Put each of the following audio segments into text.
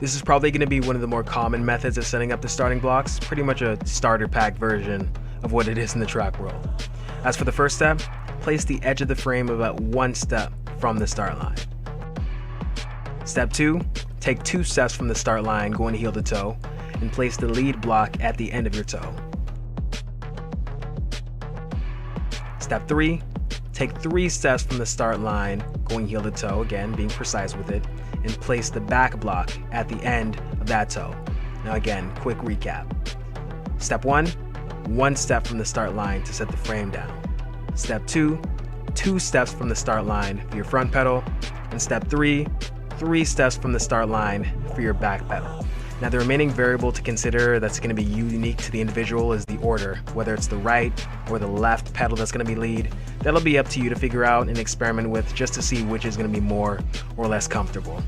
This is probably going to be one of the more common methods of setting up the starting blocks, pretty much a starter pack version of what it is in the track world. As for the first step, place the edge of the frame about 1 step from the start line. Step 2, take 2 steps from the start line going heel to toe and place the lead block at the end of your toe. Step 3, take 3 steps from the start line going heel to toe, again being precise with it, and place the back block at the end of that toe. Now again, quick recap. Step 1, 1 step from the start line to set the frame down. Step 2, 2 steps from the start line for your front pedal. And step 3, 3 steps from the start line for your back pedal. Now the remaining variable to consider that's going to be unique to the individual is the order, whether it's the right or the left pedal that's going to be lead. That'll be up to you to figure out and experiment with just to see which is going to be more or less comfortable.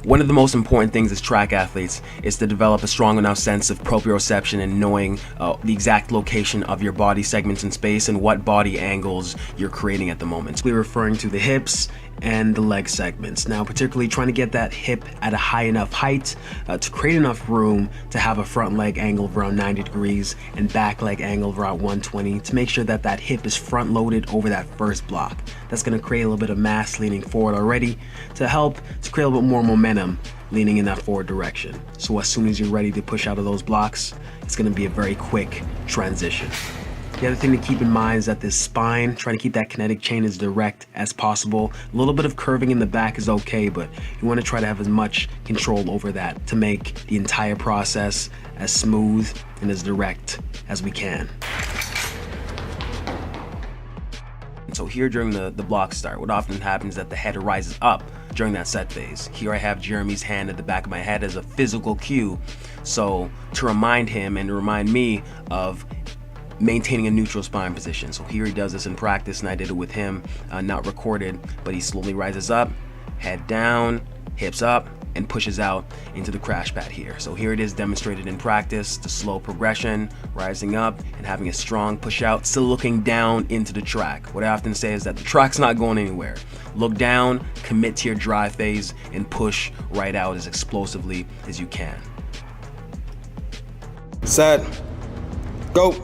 One of the most important things as track athletes is to develop a strong enough sense of proprioception and knowing the exact location of your body segments in space and what body angles you're creating at the moment. We're referring to the hips and the leg segments. Now, particularly trying to get that hip at a high enough height to create enough room to have a front leg angle of around 90 degrees and back leg angle of around 120 to make sure that that hip is front loaded over that first block. That's going to create a little bit of mass leaning forward already to help to create a little bit more momentum leaning in that forward direction. So as soon as you're ready to push out of those blocks, it's going to be a very quick transition. The other thing to keep in mind is that this spine, trying to keep that kinetic chain as direct as possible. A little bit of curving in the back is okay, but you want to try to have as much control over that to make the entire process as smooth and as direct as we can. And so here during the block start, what often happens is that the head rises up during that set phase. Here I have Jeremy's hand at the back of my head as a physical cue. So to remind him and to remind me of maintaining a neutral spine position. So here he does this in practice, and I did it with him, not recorded, but he slowly rises up, head down, hips up, and pushes out into the crash pad here. So here it is demonstrated in practice, the slow progression, rising up and having a strong push out, still looking down into the track. What I often say is that the track's not going anywhere. Look down, commit to your drive phase, and push right out as explosively as you can. Set, go.